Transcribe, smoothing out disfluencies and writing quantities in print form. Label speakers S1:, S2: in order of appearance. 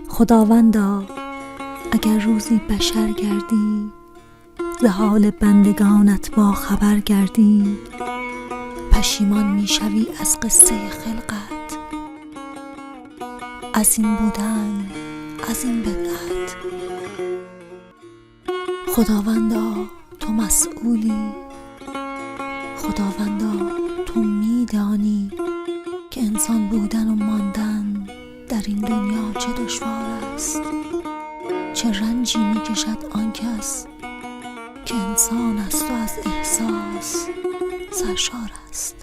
S1: خداوندا اگر روزی بشر گردی، ز حال بندگانت با خبر گردی، پشیمان میشوی از قصه خلقت، از این بودن، از این بدعت. خداوندا تو مسئولی، خداوندا تو میدانی که انسان بودن و ماندن در این دنیا چه دشوار است، چه رنجی میکشد آن کس که انسان است و از احساس سرشار است.